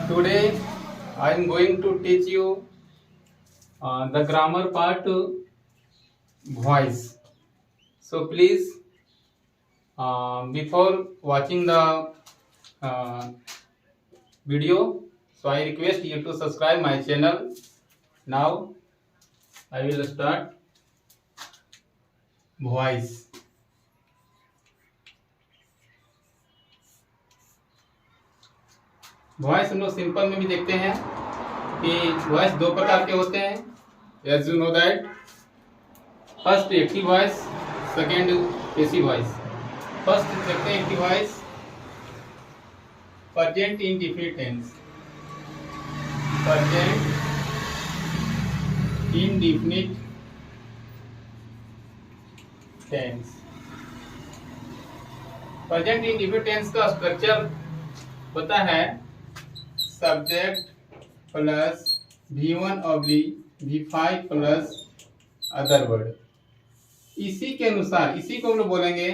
Today I am going to teach you the grammar part voice. So please, before watching the uh, video, so I request you to subscribe my channel. Now I will start voice. Voice हम लोग simple में भी देखते हैं कि voice दो प्रकार के होते हैं as you know that. First active voice, second passive voice. First देखते हैं active voice, present indefinite tense. Present indefinite tense. Present indefinite tense का स्ट्रक्चर होता है subject plus V1 oblique V5 plus other word. इसी के अनुसार इसी को हम लोग बोलेंगे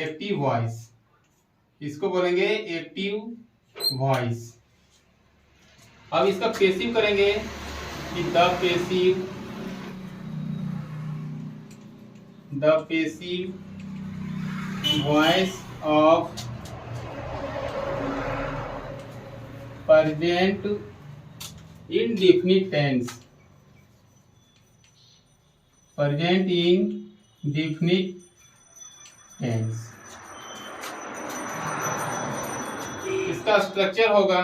एक्टिव वॉइस। इसको बोलेंगे एक्टिव वॉइस। अब इसका पैसिव करेंगे कि the passive voice of present indefinite tense. Present indefinite tense. इसका स्ट्रक्चर होगा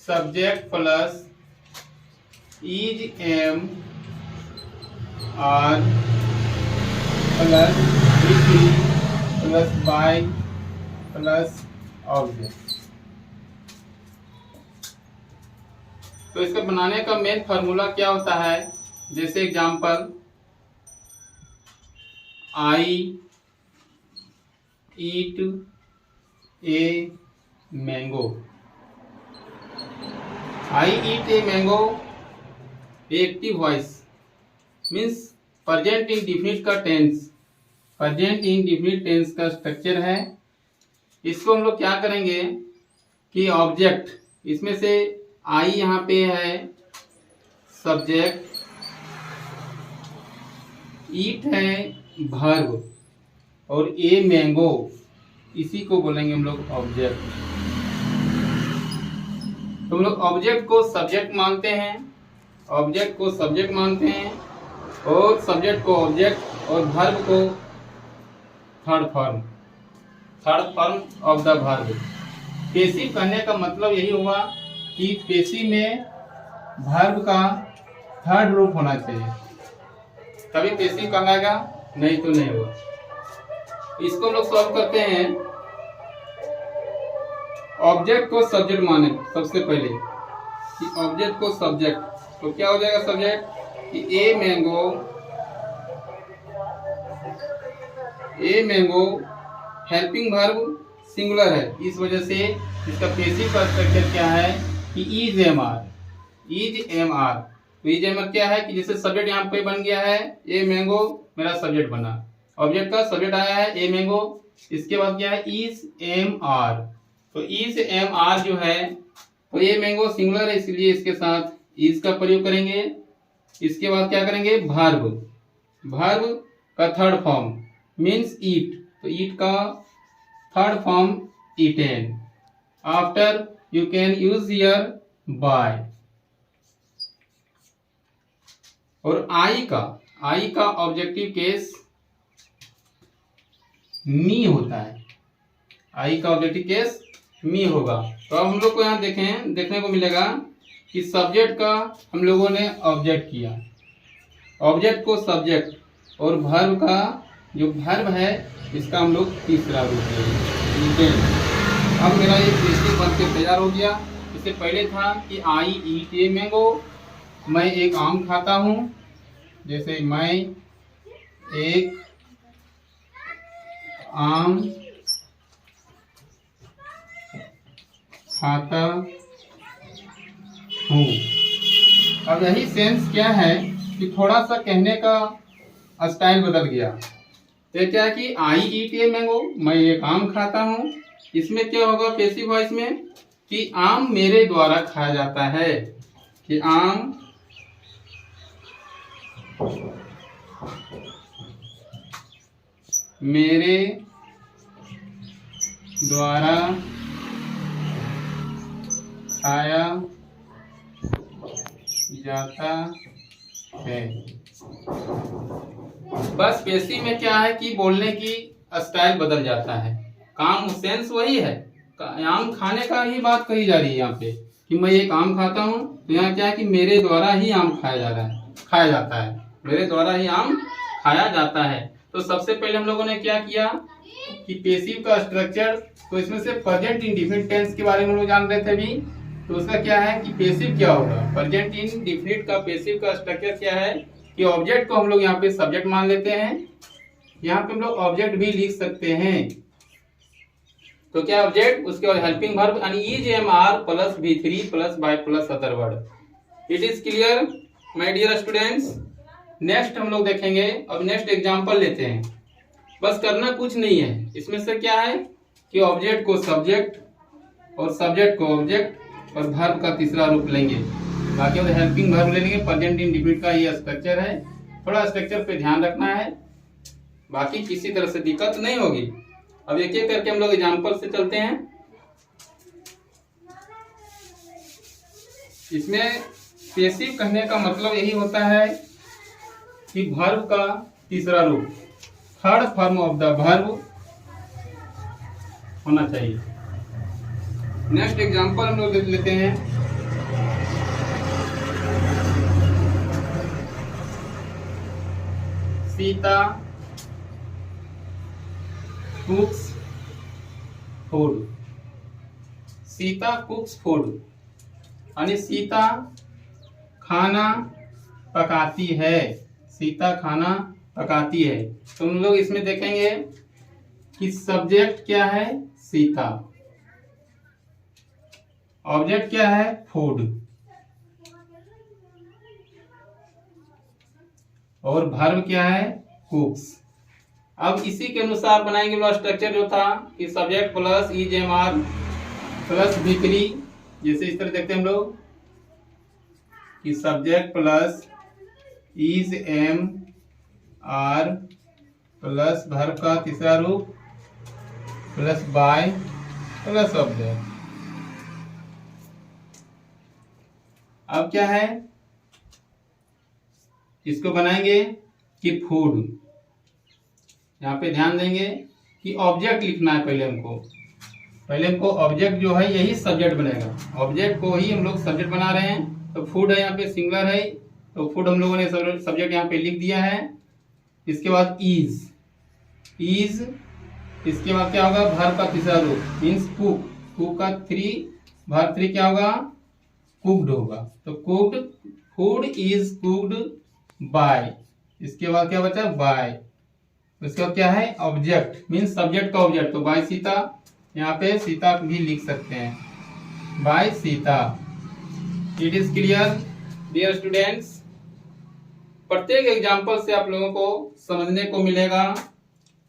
subject plus is am are plus plus by plus object. तो इसका बनाने का मेन फार्मूला क्या होता है? जैसे example, I eat a mango. I eat a mango active voice means present indefinite का टेंस। प्रेजेंट इंडेफिनिट टेंस का स्ट्रक्चर है। इसको हम लोग क्या करेंगे कि ऑब्जेक्ट, इसमें से आई यहाँ पे है सब्जेक्ट, ईट है वर्ब और ए मैंगो, इसी को बोलेंगे हम लोग ऑब्जेक्ट। तो हम लोग ऑब्जेक्ट को सब्जेक्ट मानते हैं, ऑब्जेक्ट को सब्जेक्ट मानते हैं और सब्जेक्ट को ऑब्जेक्ट और वर्ब को third form of the verb. Passive करने का मतलब यही हुआ कि पैसिव में वर्ब का थर्ड रूप होना चाहिए, तभी पैसिव कहलाएगा, नहीं तो नहीं होगा। इसको हम लोग सॉल्व करते हैं। ऑब्जेक्ट को सब्जेक्ट माने सबसे पहले कि ऑब्जेक्ट को सब्जेक्ट, तो क्या हो जाएगा सब्जेक्ट कि a mango helping verb singular है, इस वजह से इसका पैसिव का स्ट्रक्चर क्या है कि इज एम आर। तो इज एम आर क्या है कि जैसे सब्जेक्ट यहाँ पे बन गया है, ए मैंगो मेरा सब्जेक्ट बना, ऑब्जेक्ट का सब्जेक्ट आया है ए मैंगो, इसके बाद क्या है इज एम आर। तो इज एम आर जो है, तो ए मैंगो सिंगुलर है इसलिए इसके साथ इज का प्रयोग करेंगे। इसके बाद क्या करेंगे वर्ब का थर्ड फॉर्म मीन्स ईट, तो ईट का third form eaten. After you can use here bye. और आई का ऑब्जेक्टिव केस मी होता है, आई का ऑब्जेक्टिव केस मी होगा। तो अब हम लोग को यहाँ देखने को मिलेगा कि सब्जेक्ट का हम लोगों ने ऑब्जेक्ट किया, ऑब्जेक्ट को सब्जेक्ट और वर्ब का जो वर्ब है इसका हम लोग तीसरा रूप लेंगे। अब मेरा ये पैसिव बन के तैयार हो गया। इससे पहले था कि आई ईट ए मैंगो, मैं एक आम खाता हूँ, जैसे मैं एक आम खाता हूँ। अब यही सेंस क्या है कि थोड़ा सा कहने का स्टाइल बदल गया। तो क्या कि आई ईट ए मैंगो, मैं एक आम खाता हूँ, इसमें क्या होगा पैसिव वॉइस में कि आम मेरे द्वारा खाया जाता है, कि आम मेरे द्वारा खाया जाता है। बस पैसिव में क्या है कि बोलने की स्टाइल बदल जाता है, काम सेंस वही है, आम खाने का ही बात कही जा रही है यहाँ पे कि मैं एक आम खाता हूँ, तो यहाँ क्या है कि मेरे द्वारा ही आम खाया जाता है, मेरे द्वारा ही आम खाया जाता है। तो सबसे पहले हम लोगों ने क्या किया कि पैसिव का स्ट्रक्चर, तो इसमें से प्रेजेंट इंडेफिनिट टेंस के बारे में हम लोग जान रहे थे अभी। तो उसका क्या है कि पैसिव क्या होगा, प्रेजेंट इंडेफिनिट का पैसिव का स्ट्रक्चर क्या है कि ऑब्जेक्ट को हम लोग यहाँ पे सब्जेक्ट मान लेते हैं, यहाँ पे हम लोग ऑब्जेक्ट भी लिख सकते हैं। तो क्या ऑब्जेक्ट, उसके बाद हेल्पिंग वर्ब यानी is am are plus V3 plus by plus other word. It is clear my dear students. Next हम लोग देखेंगे, अब नेक्स्ट एग्जांपल लेते हैं। बस करना कुछ नहीं है, इसमें से क्या है कि ऑब्जेक्ट को सब्जेक्ट और सब्जेक्ट को ऑब्जेक्ट और वर्ब का तीसरा रूप लेंगे, बाकी और हेल्पिंग वर्ब ले लेंगे। प्रेजेंट इंडेफिनिट का ये स्ट्रक्चर है, थोड़ा स्ट्रक्चर पे ध्यान रखना है, बाकी किसी तरह से दिक्कत नहीं होगी। अब एक एक करके हम लोग एग्जांपल से चलते हैं। इसमें पैसिव कहने का मतलब यही होता है कि वर्ब का तीसरा रूप, third form of the verb होना चाहिए। नेक्स्ट एग्जांपल हम लोग लेते हैं। सीता कुक्स फूड, सीता कुक्स फूड यानी सीता खाना पकाती है, सीता खाना पकाती है। तो हम लोग इसमें देखेंगे कि सब्जेक्ट क्या है सीता, ऑब्जेक्ट क्या है फूड, और वर्ब क्या है कुक्स। अब इसी के अनुसार बनाएंगे लोग स्ट्रक्चर जो था कि subject plus is am are plus V3, जैसे इस तरह देखते हैं हम लोग कि subject plus is am are plus verb का तीसरा रूप प्लस बाय प्लस ऑब्जेक्ट। अब क्या है, इसको बनाएंगे कि फूड, यहाँ पे ध्यान देंगे कि ऑब्जेक्ट लिखना है पहले हमको ऑब्जेक्ट जो है यही सब्जेक्ट बनेगा, ऑब्जेक्ट को ही हम लोग सब्जेक्ट बना रहे हैं। तो फूड है यहाँ पे सिंगुलर है, तो फूड हम लोगों ने सब्जेक्ट यहाँ पे लिख दिया है। इसके बाद इज, इसके बाद क्या होगा वर्ब का तीसरा रूप मीन्स कुक, कुक का वर्ब 3 क्या होगा कुक्ड होगा। तो cooked, food is cooked by, इसके बाद क्या बचा बाय, उसके बाद क्या है ऑब्जेक्ट मीन्स सब्जेक्ट का ऑब्जेक्ट, तो बाय सीता, यहाँ पे सीता भी लिख सकते हैं by Sita. It is clear dear students. प्रत्येक एग्जाम्पल से आप लोगों को समझने को मिलेगा।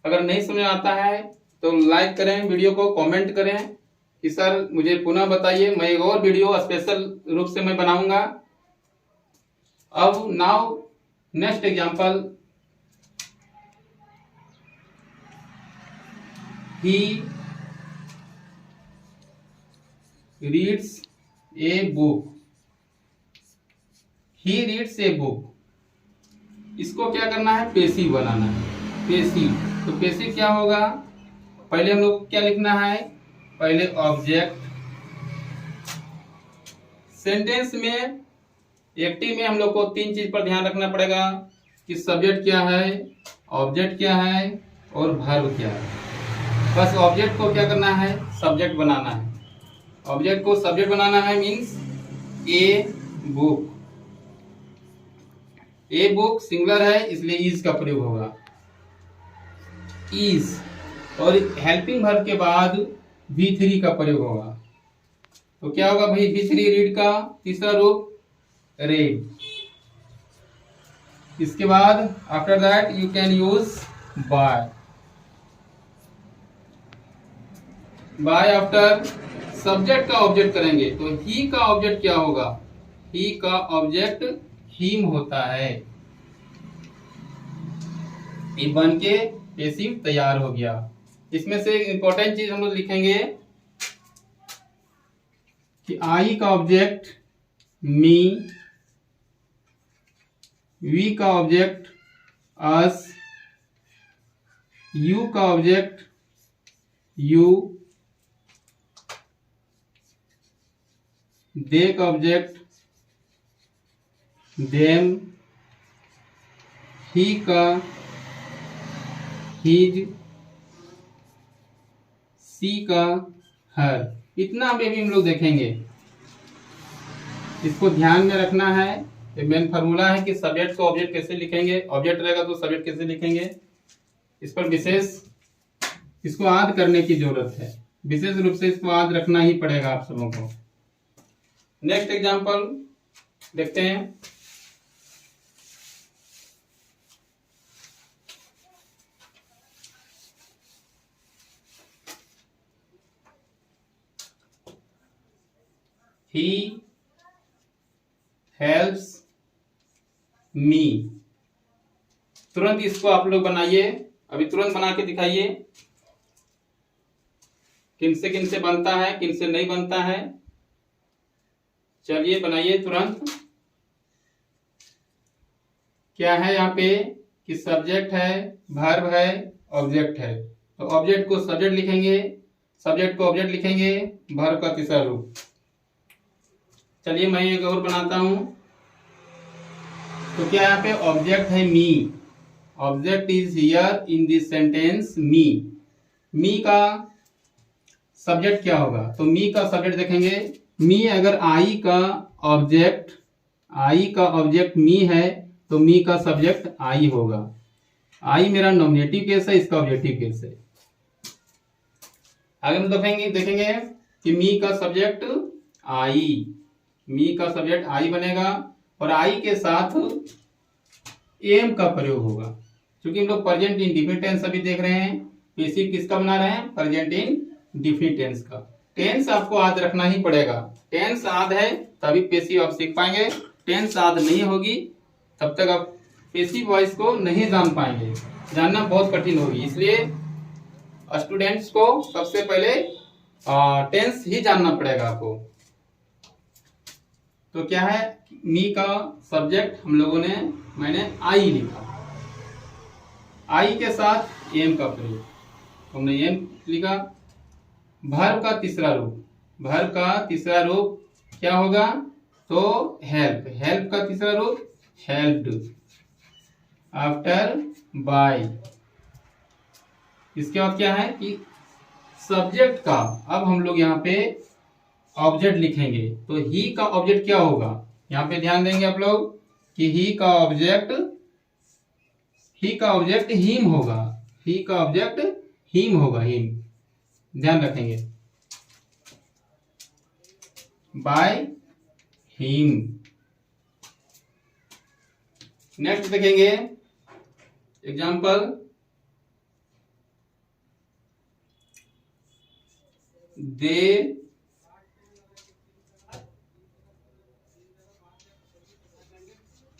अगर नहीं समझ आता है तो लाइक करें, वीडियो को कमेंट करें कि सर मुझे पुनः बताइए, मैं एक और वीडियो स्पेशल रूप से मैं बनाऊंगा। अब now next example, he reads a book, he reads a book, इसको क्या करना है पैसिव बनाना है, पैसिव। तो पैसिव क्या होगा, पहले हम लोग क्या लिखना है, पहले ऑब्जेक्ट, सेंटेंस में एक्टिव में हम लोग को 3 चीज पर ध्यान रखना पड़ेगा कि सब्जेक्ट क्या है, ऑब्जेक्ट क्या है और वर्ब क्या है। बस ऑब्जेक्ट को क्या करना है सब्जेक्ट बनाना है, ऑब्जेक्ट को सब्जेक्ट बनाना है means a book, a book singular है इसलिए इज का प्रयोग होगा इज, और हेल्पिंग वर्ब के बाद V3 का प्रयोग होगा। तो क्या होगा भाई V3 रीड का तीसरा रूप रेड। इसके बाद after that you can use by, by after subject का ऑब्जेक्ट करेंगे तो ही का ऑब्जेक्ट क्या होगा, ही का ऑब्जेक्ट हिम होता है। ये बन के पेसिव तैयार हो गया। इसमें से इंपॉर्टेंट चीज हम लोग लिखेंगे कि आई का ऑब्जेक्ट मी, वी का ऑब्जेक्ट अस, यू का ऑब्जेक्ट यू, दे का ऑब्जेक्ट देम, ही का हिज, सी का हर। इतना में भी हम लोग देखेंगे। इसको ध्यान में रखना है। ये मेन फार्मूला है कि सब्जेक्ट को ऑब्जेक्ट कैसे लिखेंगे, ऑब्जेक्ट रहेगा तो सब्जेक्ट कैसे लिखेंगे। इस पर विशेष इसको याद करने की जरूरत है, विशेष रूप से इसको याद रखना ही पड़ेगा आप सबों को। नेक्स्ट एग्जांपल देखते हैं। He helps me। तुरंत इसको आप लोग बनाइए, अभी तुरंत बना के दिखाइए किन से बनता है, किन से नहीं बनता है। चलिए बनाइए तुरंत। क्या है यहाँ पे कि सब्जेक्ट है, वर्ब है, ऑब्जेक्ट है। तो ऑब्जेक्ट को सब्जेक्ट लिखेंगे, सब्जेक्ट को ऑब्जेक्ट लिखेंगे, वर्ब का तीसरा रूप। चलिए मैं एक और बनाता हूं। तो क्या यहाँ पे ऑब्जेक्ट है me, object is here in this sentence me. Me का सब्जेक्ट क्या होगा, तो मी का सब्जेक्ट देखेंगे। मी अगर आई का ऑब्जेक्ट मी है तो मी का सब्जेक्ट आई होगा। आई मेरा नॉमिनेटिव केस है, इसका ऑब्जेक्टिव केस है। आगे हम देखेंगे कि मी का सब्जेक्ट आई, मी का सब्जेक्ट आई बनेगा और आई के साथ एम का प्रयोग होगा। क्योंकि हम लोग प्रेजेंट इंडेफिनिट टेंस अभी देख रहे हैं, पेसिव किसका बना रहे हैं, प्रेजेंट इंडेफिनिट टेंस का। टेंस आपको याद रखना ही पड़ेगा। टेंस याद है तभी पेसिव आप सीख पाएंगे। टेंस याद नहीं होगी तब तक आप पेसिव वॉइस को नहीं जान पाएंगे, जानना बहुत कठिन होगी। इसलिए स्टूडेंट्स को सबसे पहले टेंस ही जानना पड़ेगा आपको। तो क्या है, मी का सब्जेक्ट हम लोगों ने, मैंने आई लिखा, आई के साथ एम का प्रयोग, हमने एम लिखा। वर्ब का तीसरा रूप, वर्ब का तीसरा रूप क्या होगा, तो हेल्प, हेल्प का तीसरा रूप हेल्प्ड आफ्टर बाय। इसके बाद क्या है कि सब्जेक्ट का अब हम लोग यहाँ पे ऑब्जेक्ट लिखेंगे। तो ही का ऑब्जेक्ट क्या होगा, यहाँ पे ध्यान देंगे आप लोग कि ही का ऑब्जेक्ट हिम होगा, ही का ऑब्जेक्ट हिम होगा, हिम ध्यान रखेंगे, बाय हिम। नेक्स्ट देखेंगे example, they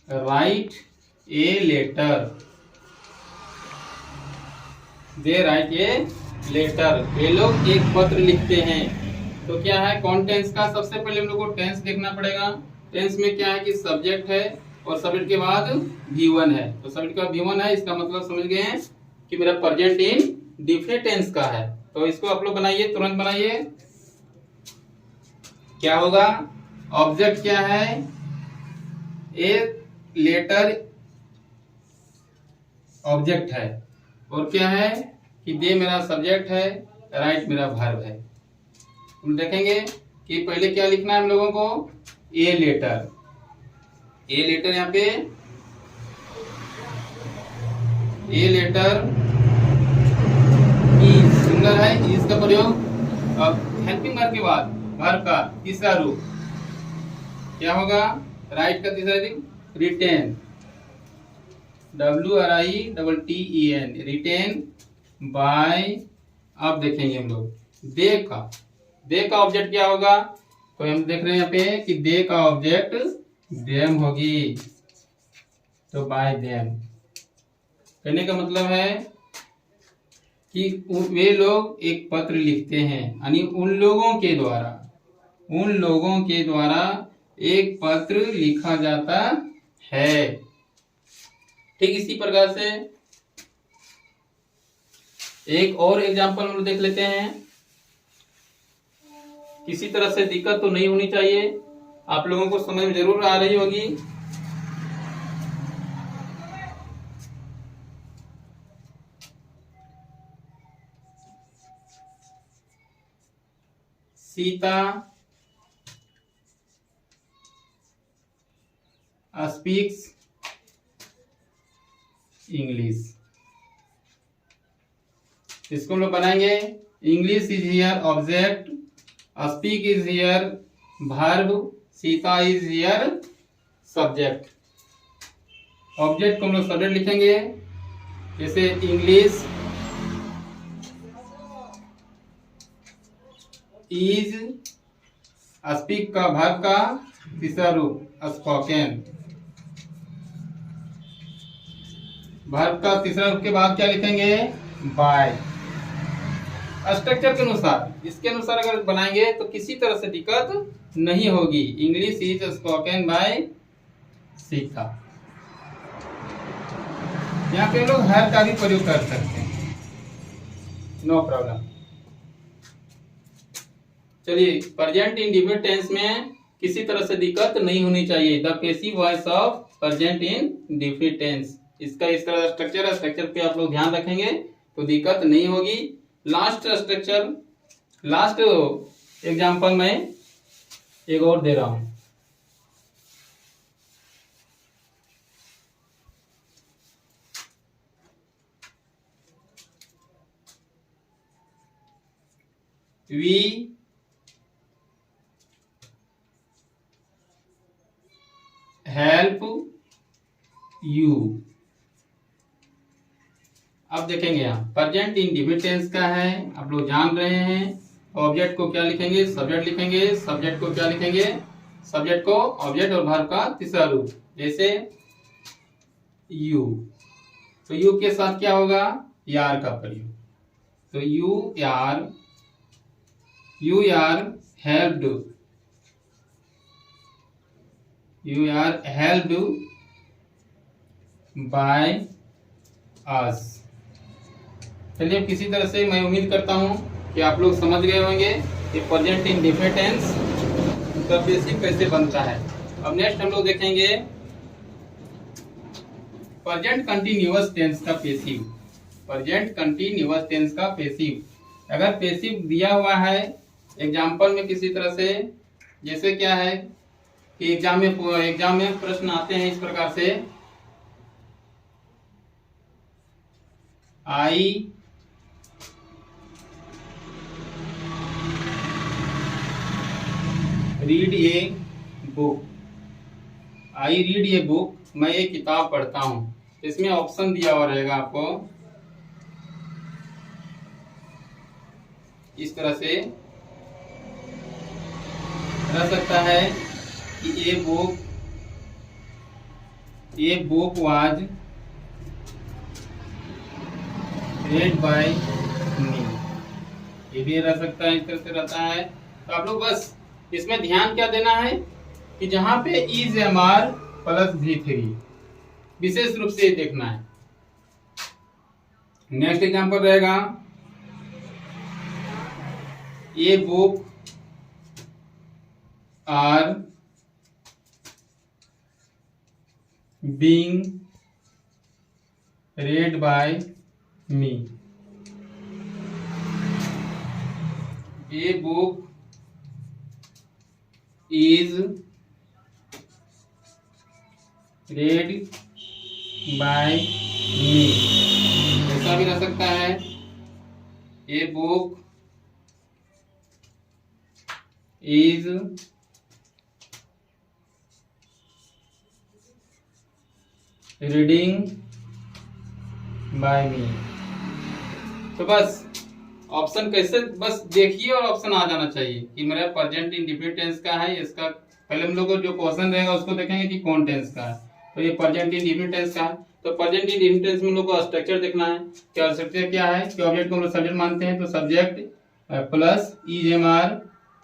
write a letter, they write a letter, ये लोग एक पत्र लिखते हैं। तो क्या है, कौन टेंस का, सबसे पहले हम लोग को टेंस देखना पड़ेगा। टेंस में क्या है कि सब्जेक्ट है और सब्जेक्ट के बाद V1 है। तो सब्जेक्ट के बाद V1 है, इसका मतलब समझ गए हैं कि मेरा प्रेजेंट इंडेफिनिट टेंस का है। तो इसको आप लोग बनाइए, तुरंत बनाइए। क्या होगा, ऑब्जेक्ट क्या है, ए लेटर ऑब्जेक्ट है, और क्या है कि दे मेरा सब्जेक्ट है, राइट मेरा वर्ब है। हम देखेंगे कि पहले क्या लिखना है हम लोगों को, ए लेटर, ए लेटर यहाँ पे ए लेटर इज सिंगुलर है, इज का प्रयोग। अब हेल्पिंग वर्ब के बाद वर्ब का तीसरा रूप क्या होगा, राइट का तीसरा रूप रिटेन, WRITEN, रिटेन बाय। अब देखेंगे हम लोग दे का ऑब्जेक्ट क्या होगा? तो हम देख रहे हैं यहाँ पे कि दे का ऑब्जेक्ट देम होगी, तो बाय देम। कहने का मतलब है कि वे लोग एक पत्र लिखते हैं, यानी उन लोगों के द्वारा एक पत्र लिखा जाता है। ठीक इसी प्रकार से एक और एग्जांपल हम लोग देख लेते हैं। किसी तरह से दिक्कत तो नहीं होनी चाहिए, आप लोगों को समझ में जरूर आ रही होगी। Sita speaks English. इसको हम लोग बनाएंगे, English is here object, speak is here verb, Sita is here subject. Object को हम लोग सब्जेक्ट लिखेंगे, जैसे इंग्लिश इज, स्पीक का वर्ब का तीसरा रूप स्पोकन, वर्ब का तीसरा रूप के बाद क्या लिखेंगे? बाय। स्ट्रक्चर के अनुसार, इसके अनुसार अगर बनाएंगे तो किसी तरह से दिक्कत नहीं होगी। English is spoken by Sita. यहाँ पे लोग हर का भी प्रयोग कर सकते हैं, नो प्रॉब्लम। चलिए, प्रेजेंट इंडिफिनिट टेंस में किसी तरह से दिक्कत नहीं होनी चाहिए। The passive voice of present indefinite tense, इसका इस तरह स्ट्रक्चर है, स्ट्रक्चर पे आप लोग ध्यान रखेंगे तो दिक्कत नहीं होगी। लास्ट स्ट्रक्चर, लास्ट एग्जांपल में एक और दे रहा हूं। We help you. अब देखेंगे यहाँ प्रेजेंट इंडिफिनिट टेंस का है, आप लोग जान रहे हैं। ऑब्जेक्ट को क्या लिखेंगे? सब्जेक्ट लिखेंगे। सब्जेक्ट को क्या लिखेंगे? सब्जेक्ट को ऑब्जेक्ट और वर्ब का तीसरा रूप, जैसे यू। तो यू के साथ क्या होगा? यार का प्रयोग। तो you are helped, you are helped by us. चलिए, किसी तरह से मैं उम्मीद करता हूं कि आप लोग समझ गए होंगे कि प्रेजेंट इंडिफिनिट टेंस का बेसिक कैसे बनता है। अब नेक्स्ट हम लोग देखेंगे प्रेजेंट कंटीन्यूअस टेंस का पैसिव। प्रेजेंट कंटीन्यूअस टेंस का पैसिव, अगर पैसिव दिया हुआ है एग्जाम्पल में किसी तरह से, जैसे क्या है कि एग्जाम में प्रश्न आते हैं इस प्रकार से, I read a book, I read a book, मैं एक किताब पढ़ता हूं। इसमें ऑप्शन दिया हुआ रहेगा आपको इस तरह से रह सकता है कि a book was read by me, ये भी रह सकता है, इस तरह से रहता है। तो आप लोग बस इसमें ध्यान क्या देना है कि जहां पे is am are plus V3, विशेष रूप से देखना है। नेक्स्ट एग्जांपल रहेगा a book are being read by me, a book is read by me, ऐसा भी रह सकता है a book is reading by me। तो बस ऑप्शन कैसे, बस देखिए और ऑप्शन आ जाना चाहिए कि मेरा प्रेजेंट इंडेफिनिट टेंस का है। इसका पहले हम लोग को जो क्वेश्चन रहेगा उसको देखेंगे कि कौन टेंस का है। तो ये प्रेजेंट इंडेफिनिट टेंस का है, तो प्रेजेंट इंडेफिनिट टेंस में हम लोग को स्ट्रक्चर देखना है। क्या स्ट्रक्चर क्या है कि ऑब्जेक्ट को हम लोग सब्जेक्ट मानते हैं, तो subject plus EJMR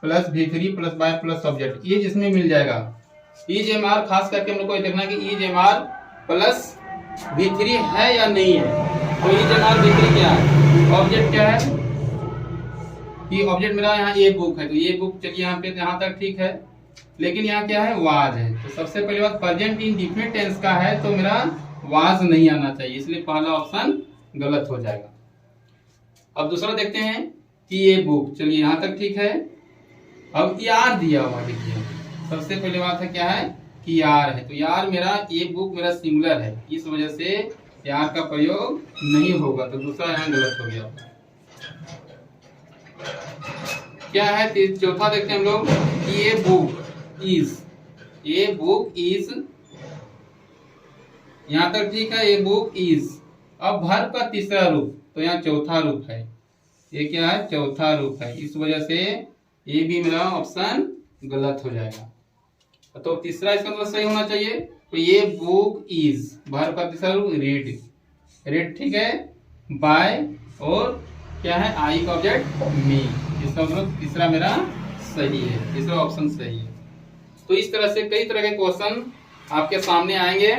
plus V3 plus by plus subject, ये जिसमें मिल जाएगा। EJMR खास करके हम लोग को देखना है कि EJMR प्लस V3 है या नहीं है। तो EJMR V3 क्या है, ऑब्जेक्ट क्या है कि ऑब्जेक्ट मेरा यहाँ ये बुक है, तो ये बुक चलिए यहाँ पे यहाँ तक ठीक है, लेकिन यहाँ क्या है वाज है। तो सबसे पहली बात प्रेजेंट इंडेफिनिट टेंस का है तो मेरा वाज नहीं आना चाहिए, इसलिए पहला ऑप्शन गलत हो जाएगा। अब दूसरा देखते हैं कि ये बुक, चलिए यहाँ तक ठीक है। अब यार दिया हुआ देखिए, सबसे पहली बात है क्या है कि यार है, तो यार मेरा ये बुक मेरा सिंगुलर है, इस वजह से यार का प्रयोग नहीं होगा, तो दूसरा यहाँ गलत हो गया। क्या है चौथा देखते हैं हम लोग कि ये बुक इज, ये बुक इज, यहां तक ठीक है, ये बुक इज। अब वर्ब का तीसरा रूप, तो यहाँ चौथा रूप है, ये क्या है चौथा रूप है, इस वजह से ये भी मेरा ऑप्शन गलत हो जाएगा। तो तीसरा इसका मतलब सही होना चाहिए, तो ये बुक इज, वर्ब का तीसरा रूप रीड, रीड ठीक है, बाय और क्या है आई का ऑब्जेक्ट मी, इसका मतलब तीसरा मेरा सही है, तीसरा ऑप्शन सही है। तो इस तरह से कई तरह के क्वेश्चन आपके सामने आएंगे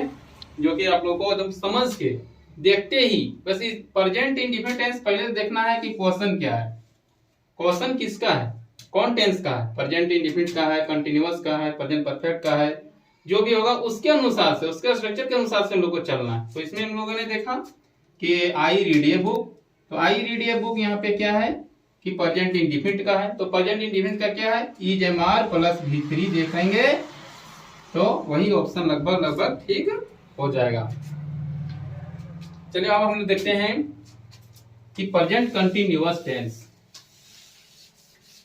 जो कि आप लोगों को एकदम समझ के देखते ही, बस इस प्रेजेंट इंडेफिनिट टेंस पहले देखना है कि क्वेश्चन क्या है, क्वेश्चन किसका है, कौन टेंस का है, प्रेजेंट इंडेफिनिट का है, कंटिन्यूअस का है, प्रेजेंट परफेक्ट का है, जो भी होगा उसके अनुसार से, उसके स्ट्रक्चर के अनुसार से हम लोग को चलना है। तो इसमें हम लोगों ने देखा कि आई रीड ए बुक, तो आई रीड ए बुक यहाँ पे क्या है कि प्रेजेंट इंडेफिनिट का है, तो प्रेजेंट इंडेफिनिट का क्या है EJMR प्लस V3 देखेंगे तो वही ऑप्शन लगभग ठीक हो जाएगा। चलिए अब हम लोग देखते हैं कि present continuous tense,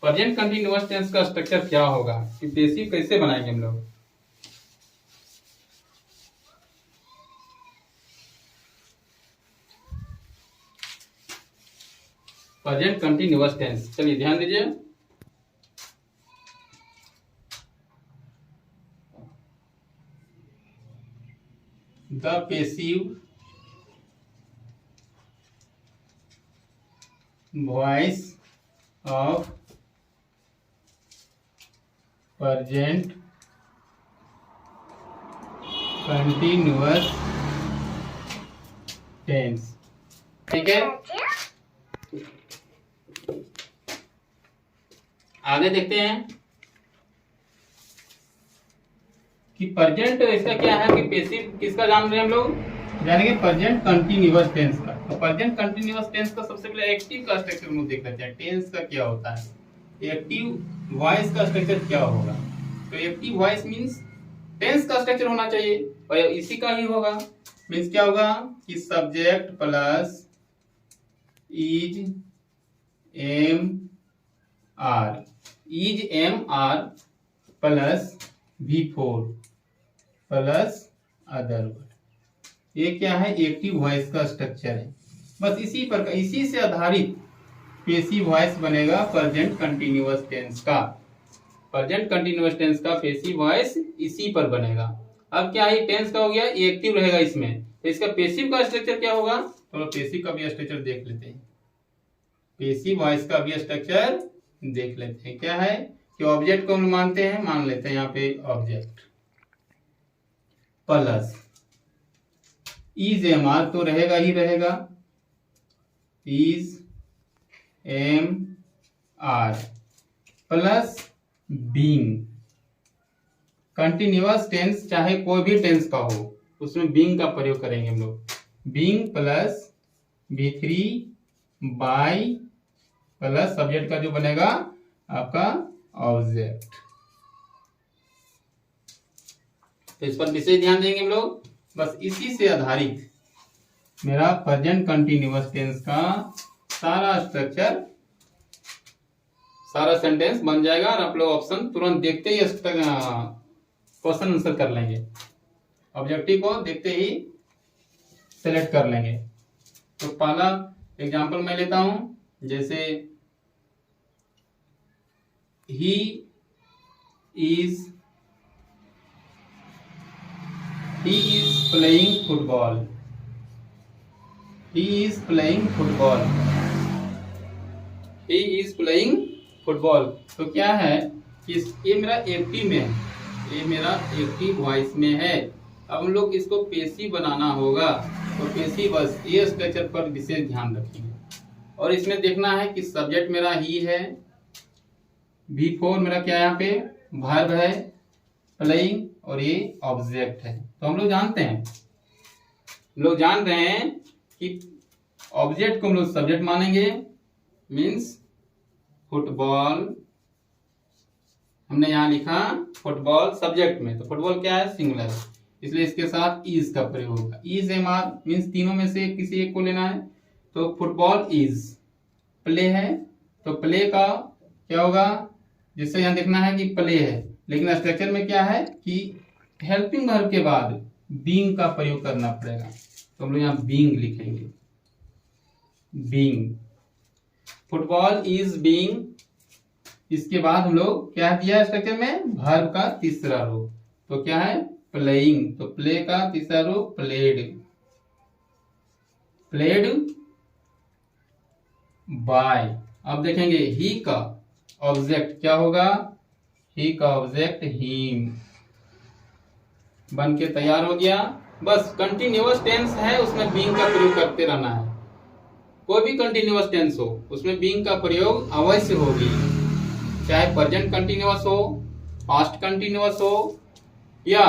present continuous tense का स्ट्रक्चर क्या होगा, कि बेसिक कैसे बनाएंगे हम लोग। प्रेजेंट कंटिन्यूअस टेंस, चलिए ध्यान दीजिए। The passive voice of present continuous tense, ठीक है। आगे देखते हैं कि प्रेजेंट इसका क्या है कि पैसिव किसका जान रहे हैं हम लोग, जानेंगे प्रेजेंट कंटिन्यूअस टेंस का। तो प्रेजेंट कंटिन्यूअस टेंस का सबसे पहले एक्टिव का स्ट्रक्चर हम लोग देख लेते हैं, टेंस का क्या होता है, एक्टिव वॉइस का स्ट्रक्चर क्या होगा। तो एक्टिव वॉइस मींस टेंस का स्ट्रक्चर होना चाहिए और इसी का ही होगा, मींस क्या होगा कि subject plus is am are, is am are plus V4 plus other word, ये क्या है एक्टिव वॉइस का स्ट्रक्चर है। बस इसी पर, इसी से आधारित पैसिव वॉइस बनेगा प्रेजेंट कंटिन्यूअस टेंस का, प्रेजेंट कंटिन्यूअस टेंस का पैसिव वॉइस इसी पर बनेगा। अब क्या है टेंस का हो गया, एक्टिव रहेगा इसमें, तो इसका पैसिव का स्ट्रक्चर क्या होगा, तो पैसिव का भी स्ट्रक्चर देख लेते हैं, पैसिव वॉइस का भी स्ट्रक्चर देख लेते हैं। क्या है कि ऑब्जेक्ट को हम मानते हैं, मान लेते हैं यहाँ पे object plus is am are, तो रहेगा ही रहेगा, is am are plus being, continuous tense चाहे कोई भी टेंस का हो उसमें बीइंग का प्रयोग करेंगे हम लोग, being plus V3 by plus subject का जो बनेगा आपका ऑब्जेक्ट। तो इस पर विशेष ध्यान देंगे हम लोग, बस इसी से आधारित मेरा प्रेजेंट कंटिन्यूअस टेंस का सारा स्ट्रक्चर, सारा सेंटेंस बन जाएगा और आप लोग ऑप्शन तुरंत देखते ही क्वेश्चन आंसर कर लेंगे, ऑब्जेक्टिव को देखते ही सेलेक्ट कर लेंगे। तो पहला एग्जांपल मैं लेता हूं जैसे he is playing football, he is playing football, he is playing football. तो क्या है कि ये मेरा एक्टिव में है, ये मेरा एक्टिव वॉइस में है। अब हम लोग इसको पेसिव बनाना होगा, तो पेसिव बस ये स्ट्रक्चर पर विशेष ध्यान रखेंगे। और इसमें देखना है कि सब्जेक्ट मेरा ही है, V4 मेरा क्या यहाँ पे वर्ब है प्लेइंग, और ये ऑब्जेक्ट है। तो हम लोग जानते हैं, हम लोग जान रहे हैं कि ऑब्जेक्ट को हम लोग सब्जेक्ट मानेंगे, मीन्स फुटबॉल। हमने यहाँ लिखा फुटबॉल सब्जेक्ट में, तो फुटबॉल क्या है सिंगुलर, इसलिए इसके साथ इज का प्रयोग होगा। इज एम आर मीन्स तीनों में से किसी एक को लेना है। तो फुटबॉल इज प्ले है, तो प्ले का क्या होगा, जिससे यहाँ देखना है कि प्ले है, लेकिन स्ट्रक्चर में क्या है कि हेल्पिंग वर्ब के बाद बीइंग का प्रयोग करना पड़ेगा। तो हम लोग यहाँ बीइंग लिखेंगे, बीइंग। फुटबॉल इज बीइंग, इसके बाद हम लोग क्या किया स्ट्रक्चर में, वर्ब का तीसरा रूप, तो क्या है प्लेइंग। तो प्ले का तीसरा रूप प्लेड, प्लेड बाय। अब देखेंगे ही का ऑब्जेक्ट क्या होगा, ही का ऑब्जेक्ट हिम बन के तैयार हो गया। बस कंटिन्यूअस टेंस है, उसमें बीइंग का प्रयोग करते रहना है। कोई भी कंटिन्यूअस टेंस हो उसमें बीइंग का प्रयोग अवश्य होगी, चाहे प्रेजेंट कंटिन्यूअस हो, पास्ट कंटिन्यूअस हो या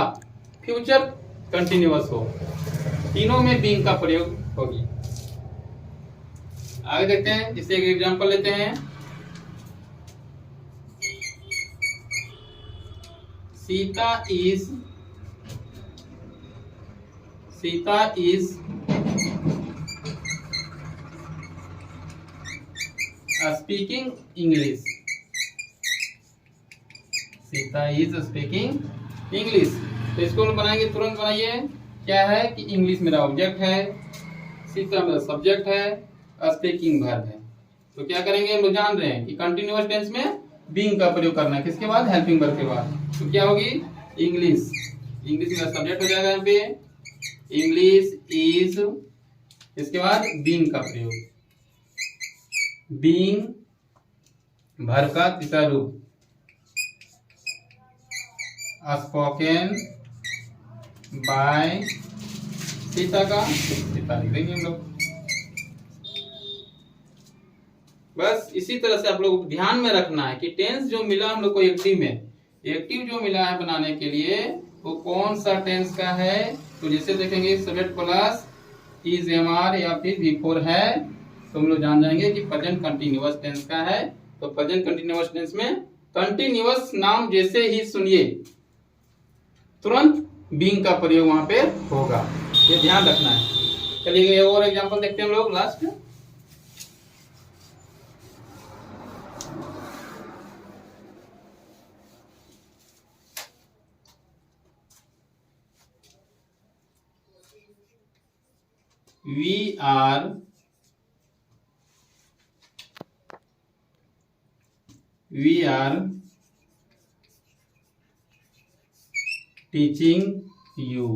फ्यूचर कंटिन्यूअस हो, तीनों में बीइंग का प्रयोग होगी। आगे देखते हैं, जिससे एक एग्जांपल लेते हैं। Sita is speaking English, Sita is speaking English. तो इसको हम बनाएंगे, तुरंत बनाइए। क्या है कि इंग्लिश मेरा ऑब्जेक्ट है, सीता मेरा सब्जेक्ट है, स्पीकिंग वर्ब है। तो क्या करेंगे, हम लोग जान रहे हैं कि कंटिन्यूअस टेंस में बीइंग का प्रयोग करना है, किसके बाद, हेल्पिंग वर्ब के बाद। तो क्या होगी, इंग्लिश, इंग्लिश मेरा सब्जेक्ट हो जाएगा यहाँ पे, इंग्लिश इज, इसके बाद बीइंग का प्रयोग, बीइंग वर्ब का तीसरा रूप, स्पोकन बाय सीता का, सीता लिख देंगे हम लोग। बस इसी तरह से आप लोग ध्यान में रखना है कि टेंस जो मिला हम लोग को एक्टिव में, एक्टिव जो मिला है बनाने के लिए वो कौन सा टेंस का है। तो जैसे देखेंगे subject plus is am are या फिर V4 है, तो हम लोग जान जाएंगे कि प्रेजेंट कंटिन्यूअस टेंस का है। तो प्रेजेंट कंटिन्यूअस टेंस में कंटिन्यूअस नाम जैसे ही सुनिए तुरंत बीइंग का प्रयोग वहां पे होगा, ये ध्यान रखना है। चलिए और एग्जांपल देखते हैं हम लोग last. We are teaching you.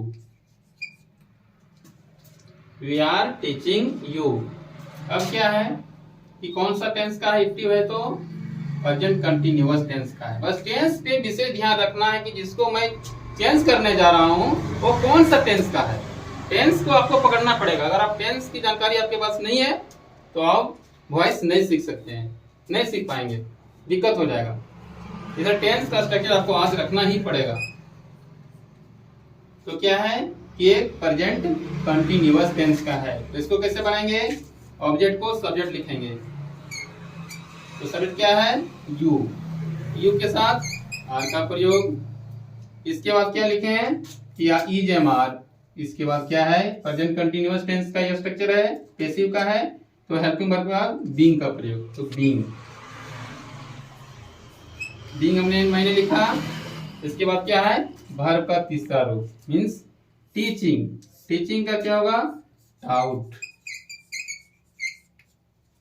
We are teaching you. अब क्या है कि कौन सा टेंस का है, एक्टिव है तो प्रेजेंट कंटिन्यूअस टेंस का है। बस टेंस पे विशेष ध्यान रखना है कि जिसको मैं चेंज करने जा रहा हूं वो कौन सा टेंस का है। टेंस को आपको पकड़ना पड़ेगा। अगर आप टेंस की जानकारी आपके पास नहीं है तो आप वॉइस नहीं सीख सकते हैं, नहीं सीख पाएंगे, दिक्कत हो जाएगा। इधर टेंस का स्ट्रक्चर आपको आज रखना ही पड़ेगा। तो क्या है कि एक प्रेजेंट कंटिन्यूअस टेंस का है। तो इसको कैसे बनाएंगे, ऑब्जेक्ट को सब्जेक्ट लिखेंगे। तो सब्जेक्ट क्या है, यू, यू के साथ आर का प्रयोग। इसके बाद क्या लिखे हैं कि इज एम आर, इसके बाद क्या है प्रेजेंट कंटिन्यूअस टेंस का ये स्ट्रक्चर है, पैसिव का है, तो हेल्पिंग वर्ब के बाद बीइंग का प्रयोग। तो बीइंग, बीइंग मैंने लिखा। इसके बाद क्या है वर्ब का तीसरा रूप मींस टीचिंग। टीचिंग का क्या होगा, टाउट,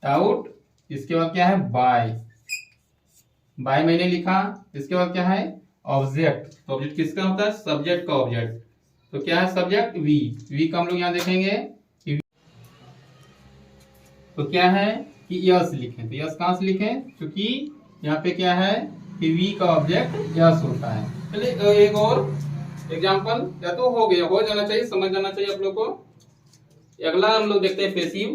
टाउट इसके बाद क्या है बाय, बाय मैंने लिखा। इसके बाद क्या है ऑब्जेक्ट, तो ऑब्जेक्ट किसका होता है सब्जेक्ट का ऑब्जेक्ट। तो क्या है सब्जेक्ट वी, वी का हम लोग यहाँ देखेंगे कि तो क्या है कि यस लिखें। तो यस कहां से लिखें, क्योंकि यहाँ पे क्या है कि वी का ऑब्जेक्ट यस होता है। चलिए एक और एग्जांपल, या तो हो गया, हो जाना चाहिए, समझ जाना चाहिए आप लोग को। अगला हम लोग देखते हैं पैसिव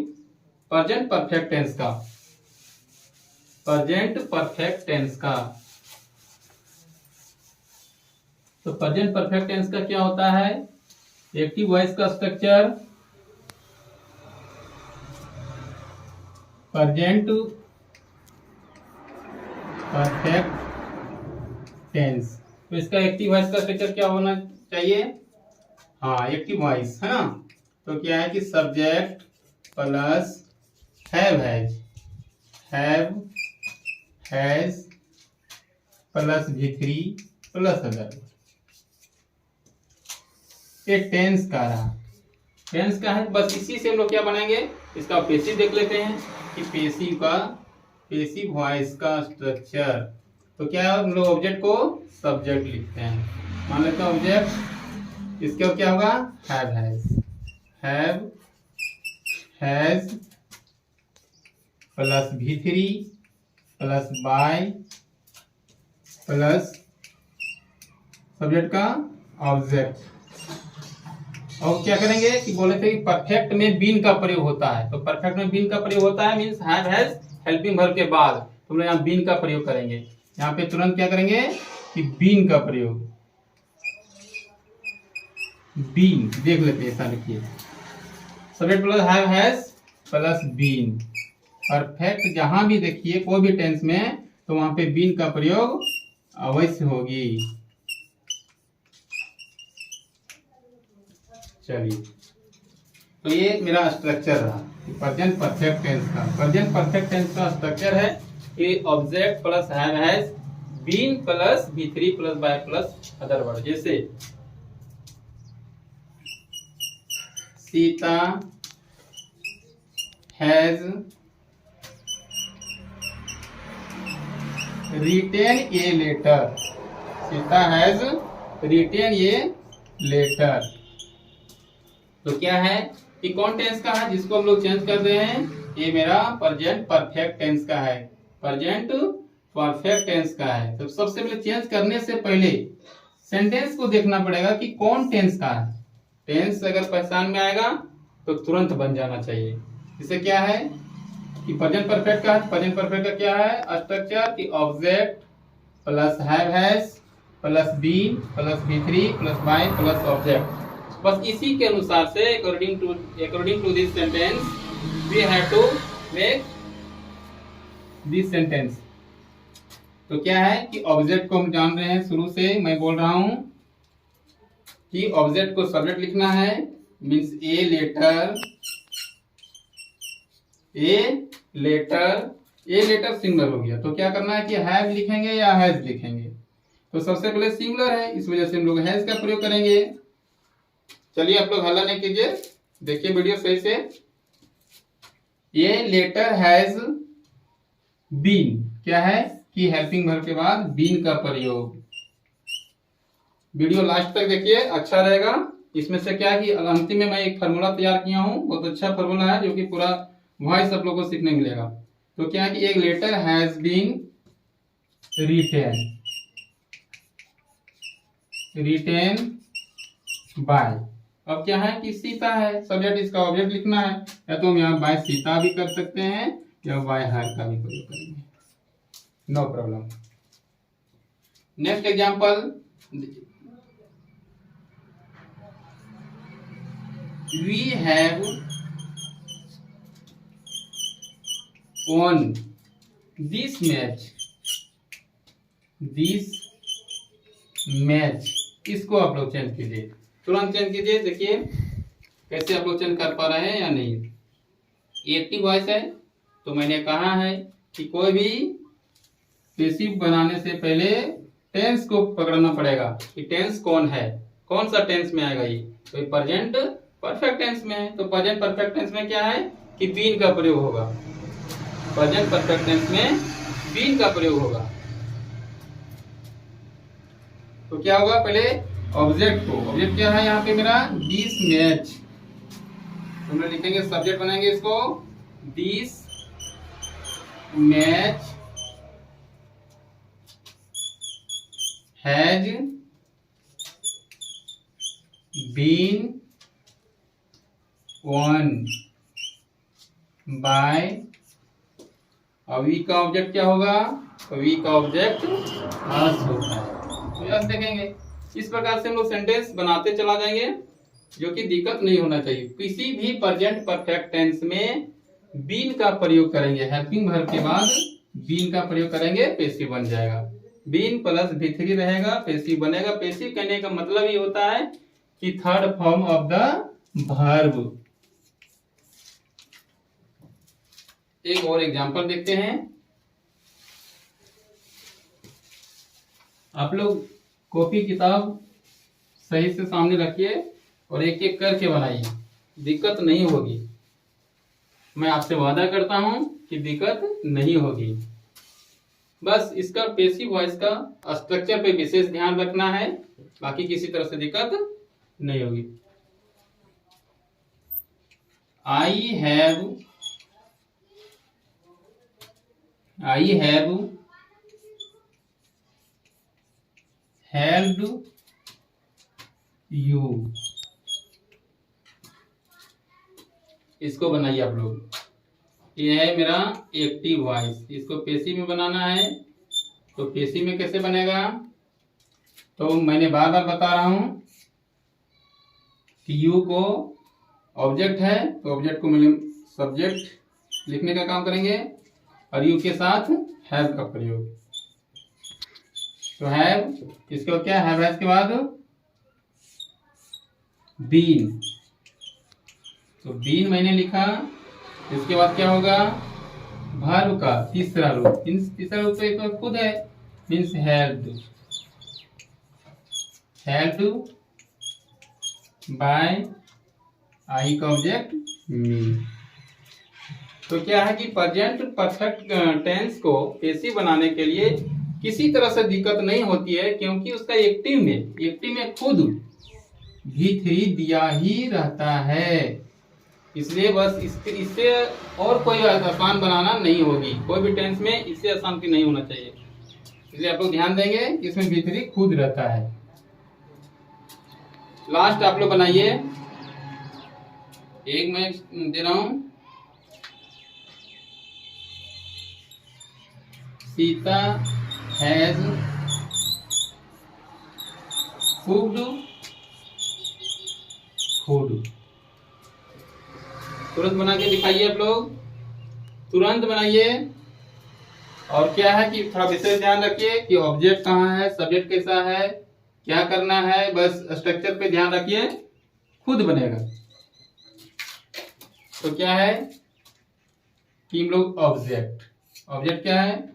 प्रेजेंट परफेक्ट टेंस का, प्रेजेंट परफेक्ट टेंस का। तो प्रेजेंट परफेक्ट टेंस का क्या होता है, एक्टिव वॉइस का स्ट्रक्चर, प्रेजेंट परफेक्ट टेंस। तो इसका एक्टिव वॉइस का स्ट्रक्चर क्या होना चाहिए, हाँ एक्टिव वॉइस है ना। तो क्या है कि subject plus have has plus V3 plus other. ये टेंस का रहा, टेंस का है, बस इसी से हम लोग क्या बनाएंगे, इसका पैसिव देख लेते हैं कि पैसिव वॉइस का स्ट्रक्चर। तो क्या हम लोग ऑब्जेक्ट को सब्जेक्ट लिखते हैं, मान लेते हैं ऑब्जेक्ट, इसके बाद क्या होगा has plus V3 plus by plus subject का ऑब्जेक्ट। और क्या करेंगे कि बोले थे कि परफेक्ट में बीन का प्रयोग होता है। तो परफेक्ट में बीन का प्रयोग होता है means have has helping verb के बाद तुम लोग यहाँ बीन का प्रयोग करेंगे। यहाँ पे तुरंत क्या करेंगे कि बीन का प्रयोग, बीन देख लेते हैं, ऐसा लिखिए subject plus have has plus been. Perfect जहां भी देखिए कोई भी टेंस में तो वहां पे बीन का प्रयोग अवश्य होगी। चलिए, तो ये मेरा स्ट्रक्चर रहा प्रेजेंट परफेक्ट टेंस का। प्रेजेंट परफेक्ट टेंस का स्ट्रक्चर है कि object plus have has been plus V3 plus by plus other word. जैसे Sita has written a letter, Sita has written a letter. तो क्या है कि कौन टेंस का है जिसको हम लोग चेंज कर रहे हैं, ये मेरा प्रेजेंट परफेक्ट टेंस का है, प्रेजेंट परफेक्ट टेंस का है। तो सबसे पहले चेंज करने से पहले सेंटेंस को देखना पड़ेगा कि कौन टेंस का है। टेंस अगर पहचान में आएगा तो तुरंत बन जाना चाहिए। इसे क्या है कि प्रेजेंट परफेक्ट का है। प्रेजेंट परफेक्ट का क्या है स्ट्रक्चर कि object plus have has plus been plus V3 plus by plus object. बस इसी के अनुसार से according to this sentence we have to make this sentence। तो क्या है कि ऑब्जेक्ट को हम जान रहे हैं, शुरू से मैं बोल रहा हूं कि ऑब्जेक्ट को सब्जेक्ट लिखना है मींस ए लेटर सिंगुलर हो गया। तो क्या करना है कि हैव लिखेंगे या हैज लिखेंगे। तो सबसे पहले सिंगुलर है, इस वजह से हम लोग हैज का प्रयोग करेंगे। चलिए आप लोग हल्ला नहीं कीजिए, देखिए वीडियो सही से। ये लेटर हैज बीन, क्या है कि हेल्पिंग वर्ब के बाद बीन का प्रयोग। वीडियो लास्ट तक देखिए, अच्छा रहेगा। इसमें से क्या है कि अंतिम में मैं एक फार्मूला तैयार किया हूं, बहुत अच्छा फार्मूला है जो कि पूरा वॉइस आप लोगों को सीखने मिलेगा। तो क्या है कि एक letter has been written by. अब क्या है कि सीता है सब्जेक्ट, इसका ऑब्जेक्ट लिखना है, या तो हम यहाँ बाय सीता भी कर सकते हैं या बाय हर का भी प्रयोग करेंगे, no problem. Next example, we have won this match. इसको आप लोग चेंज कीजिए, तुरंत चेंज कीजिए। देखिए कैसे आप लोग चेंज कर पा रहे हैं या नहीं। एक्टिव वॉइस है तो मैंने कहा है कि कोई भी पैसिव बनाने से पहले टेंस को पकड़ना पड़ेगा कि टेंस कौन है, कौन सा टेंस में आएगा। ये तो प्रेजेंट परफेक्ट टेंस में है, तो प्रेजेंट परफेक्ट टेंस में क्या है कि बीन का प्रयोग होगा। प्रेजेंट परफेक्ट टेंस में बीन का प्रयोग होगा। तो क्या होगा, पहले ऑब्जेक्ट को, ऑब्जेक्ट क्या है यहाँ पे मेरा, दिस मैच, तो हम लिखेंगे सब्जेक्ट बनाएंगे इसको, this match has been won by, अब वी का ऑब्जेक्ट क्या होगा, वी का ऑब्जेक्ट अस होता है, तो यस देखेंगे। इस प्रकार से हम लोग सेंटेंस बनाते चला जाएंगे, जो कि दिक्कत नहीं होना चाहिए। किसी भी प्रेजेंट परफेक्ट टेंस में बीन का प्रयोग करेंगे, हेल्पिंग वर्ब के बाद बीन का प्रयोग करेंगे, पेसिव बन जाएगा। बीन प्लस V3 रहेगा, पेसिव बनेगा। पेसिव कहने का मतलब ये होता है कि third form of the verb. एक और एग्जांपल देखते हैं। आप लोग कॉपी किताब सही से सामने रखिए और एक एक करके बनाइए, दिक्कत नहीं होगी। मैं आपसे वादा करता हूं कि दिक्कत नहीं होगी। बस इसका पेसिव वॉइस का स्ट्रक्चर पे विशेष ध्यान रखना है, बाकी किसी तरह से दिक्कत नहीं होगी। आई हैव हेल्प्ड यू, इसको बनाइए आप लोग। ये है मेरा एक्टिव वॉइस, इसको पेसिव में बनाना है। तो पेसिव में कैसे बनेगा, तो मैंने बार बार बता रहा हूं कि यू को ऑब्जेक्ट है, तो ऑब्जेक्ट को मैंने सब्जेक्ट लिखने का काम करेंगे और यू के साथ हैव का प्रयोग। तो हैव, इसके बाद क्या, हैव के बाद बीन, तो बीन मैंने लिखा। इसके बाद क्या होगा, वर्ब का तीसरा रूप, तीसरा रूप तो एक खुद है, मीन्स हेल्प्ड बाय आई का ऑब्जेक्ट मी। तो क्या है कि प्रेजेंट परफेक्ट टेंस को पेसिव बनाने के लिए किसी तरह से दिक्कत नहीं होती है, क्योंकि उसका एक्टिव में खुद V3 दिया ही रहता है। इसलिए बस इससे और कोई आसान बनाना नहीं होगी, कोई भी टेंस में इससे आसान की नहीं होना चाहिए। इसलिए आप लोग ध्यान देंगे कि इसमें V3 खुद रहता है। लास्ट आप लोग बनाइए, एक मैं दे रहा हूं, सीता हैज कुक्ड फूड। तुरंत बना के दिखाइए आप लोग, तुरंत बनाइए। और क्या है कि थोड़ा विशेष ध्यान रखिए कि ऑब्जेक्ट कहाँ है, सब्जेक्ट कैसा है, क्या करना है, बस स्ट्रक्चर पे ध्यान रखिए, खुद बनेगा। तो क्या है कि हम लोग ऑब्जेक्ट क्या है,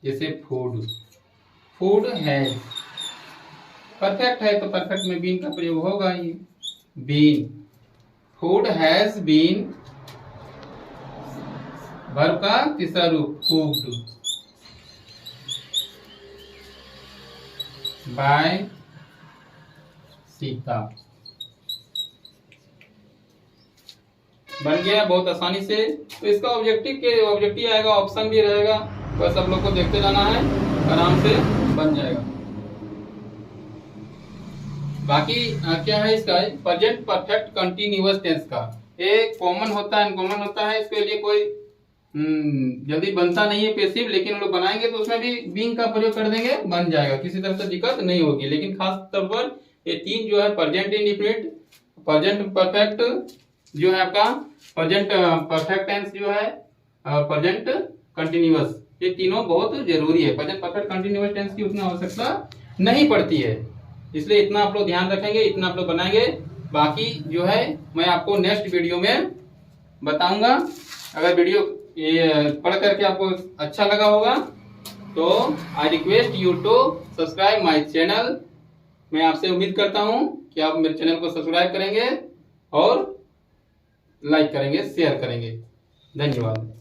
जैसे फूड है, परफेक्ट है तो परफेक्ट में बीन का प्रयोग होगा ही, been. Food has been, verb का तीसरा रूप कुक्ड बाय सीता। बन गया बहुत आसानी से। तो इसका ऑब्जेक्टिव आएगा, ऑप्शन भी रहेगा, बस आप लोग को देखते जाना है, आराम से बन जाएगा। बाकी क्या है इसका, प्रेजेंट परफेक्ट कंटिन्यूअस टेंस का एक कॉमन होता है, अनकॉमन होता है। इसके लिए कोई जल्दी बनता नहीं है पेसिव, लेकिन हम लोग बनाएंगे तो उसमें भी बीइंग का प्रयोग कर देंगे, बन जाएगा, किसी तरह से दिक्कत नहीं होगी। लेकिन खास तौर पर ये तीन जो है, प्रेजेंट इंडेफिनिट, प्रेजेंट परफेक्ट जो है आपका, प्रेजेंट परफेक्ट टेंस जो है, प्रेजेंट कंटिन्यूअस, ये तीनों बहुत जरूरी है। प्रेजेंट परफेक्ट कंटिन्यूअस टेंस की उतना आवश्यकता नहीं पड़ती है, इसलिए इतना आप लोग ध्यान रखेंगे, इतना आप लोग बनाएंगे। बाकी जो है मैं आपको नेक्स्ट वीडियो में बताऊंगा। अगर वीडियो पढ़ करके आपको अच्छा लगा होगा तो I request you to subscribe my channel. मैं आपसे उम्मीद करता हूं कि आप मेरे चैनल को सब्सक्राइब करेंगे और लाइक करेंगे, शेयर करेंगे। धन्यवाद।